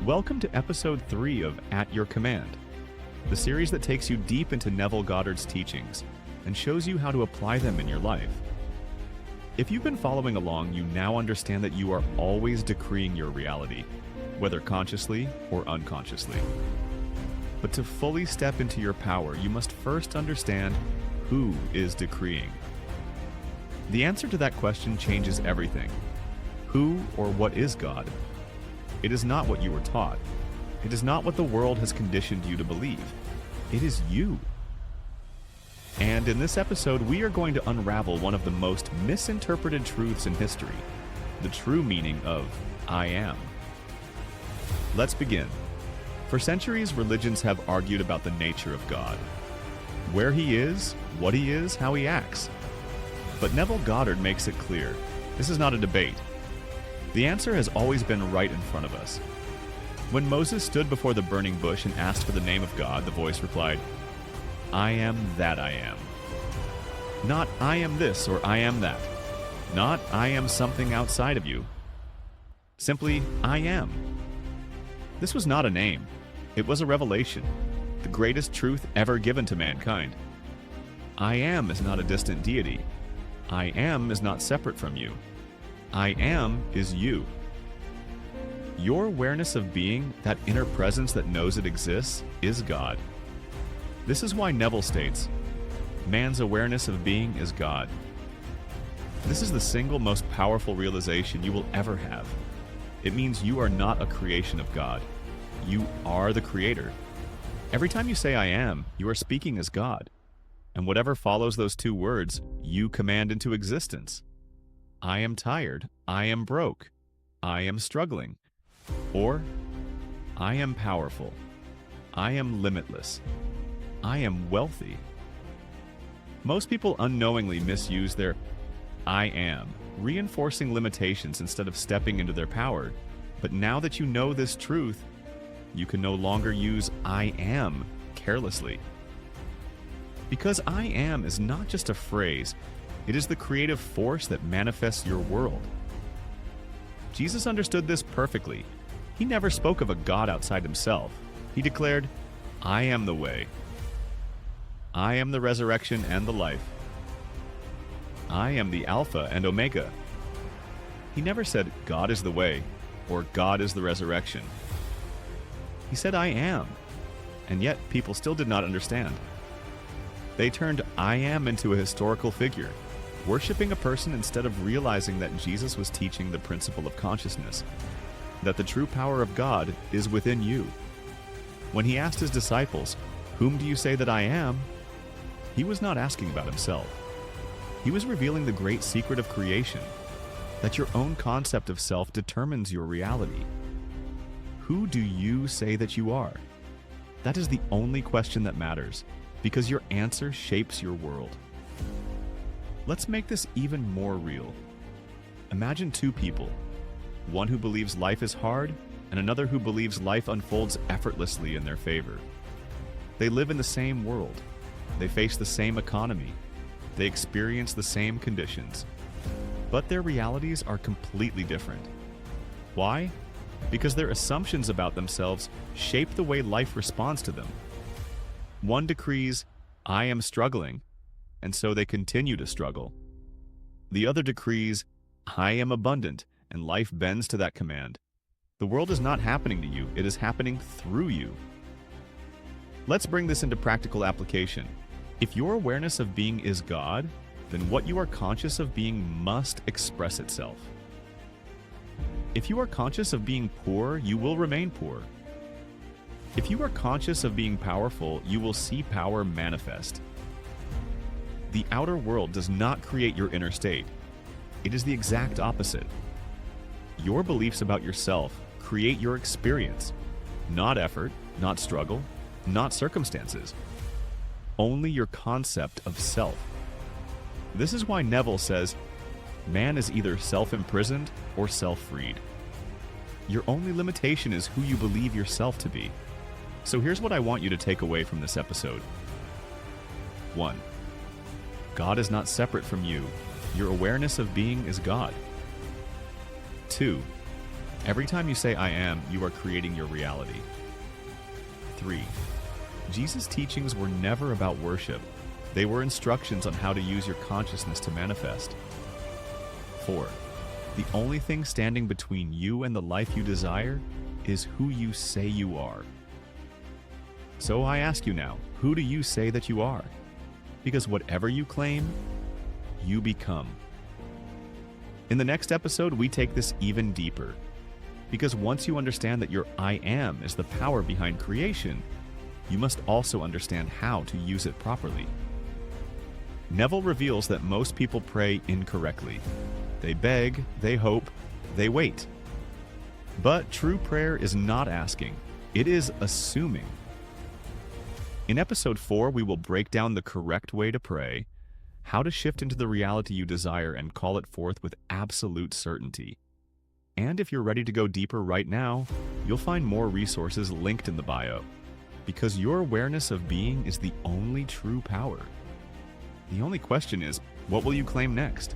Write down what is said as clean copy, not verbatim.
Welcome to episode 3 of At Your Command, the series that takes you deep into Neville Goddard's teachings and shows you how to apply them in your life. If you've been following along, you now understand that you are always decreeing your reality, whether consciously or unconsciously. But to fully step into your power, you must first understand who is decreeing. The answer to that question changes everything. Who or what is God? It is not what you were taught. It is not what the world has conditioned you to believe. It is you. And in this episode, we are going to unravel one of the most misinterpreted truths in history, the true meaning of I am. Let's begin. For centuries, religions have argued about the nature of God, where he is, what he is, how he acts. But Neville Goddard makes it clear, this is not a debate. The answer has always been right in front of us. When Moses stood before the burning bush and asked for the name of God, the voice replied, I am that I am. Not I am this or I am that. Not I am something outside of you. Simply, I am. This was not a name. It was a revelation, the greatest truth ever given to mankind. I am is not a distant deity. I am is not separate from you. I am is you. Your awareness of being, that inner presence that knows it exists, is God. This is why Neville states, man's awareness of being is God. This is the single most powerful realization you will ever have. It means you are not a creation of God. You are the creator. Every time you say I am, you are speaking as God. And whatever follows those two words, you command into existence. I am tired. I am broke. I am struggling. Or, I am powerful. I am limitless. I am wealthy. Most people unknowingly misuse their I am, reinforcing limitations instead of stepping into their power. But now that you know this truth, you can no longer use I am carelessly. Because I am is not just a phrase, it is the creative force that manifests your world. Jesus understood this perfectly. He never spoke of a God outside himself. He declared, I am the way. I am the resurrection and the life. I am the Alpha and Omega. He never said, God is the way, or God is the resurrection. He said, I am. And yet, people still did not understand. They turned I am into a historical figure, worshiping a person instead of realizing that Jesus was teaching the principle of consciousness, that the true power of God is within you. When he asked his disciples, whom do you say that I am? He was not asking about himself. He was revealing the great secret of creation, that your own concept of self determines your reality. Who do you say that you are? That is the only question that matters, because your answer shapes your world. Let's make this even more real. Imagine two people, one who believes life is hard and another who believes life unfolds effortlessly in their favor. They live in the same world. They face the same economy. They experience the same conditions. But their realities are completely different. Why? Because their assumptions about themselves shape the way life responds to them. One decrees, I am struggling, and so they continue to struggle. The other decrees, I am abundant, and life bends to that command. The world is not happening to you, it is happening through you. Let's bring this into practical application. If your awareness of being is God, then what you are conscious of being must express itself. If you are conscious of being poor, you will remain poor. If you are conscious of being powerful, you will see power manifest. The outer world does not create your inner state. It is the exact opposite. Your beliefs about yourself create your experience, not effort, not struggle, not circumstances. Only your concept of self. This is why Neville says, man is either self-imprisoned or self-freed. Your only limitation is who you believe yourself to be. So here's what I want you to take away from this episode. 1. God is not separate from you. Your awareness of being is God. 2. Every time you say I am, you are creating your reality. 3. Jesus' teachings were never about worship. They were instructions on how to use your consciousness to manifest. 4. The only thing standing between you and the life you desire is who you say you are. So I ask you now, who do you say that you are? Because whatever you claim, you become. In the next episode, we take this even deeper. Because once you understand that your I am is the power behind creation, you must also understand how to use it properly. Neville reveals that most people pray incorrectly. They beg, they hope, they wait. But true prayer is not asking, it is assuming. In episode 4, we will break down the correct way to pray, how to shift into the reality you desire and call it forth with absolute certainty. And if you're ready to go deeper right now, you'll find more resources linked in the bio, because your awareness of being is the only true power. The only question is, what will you claim next?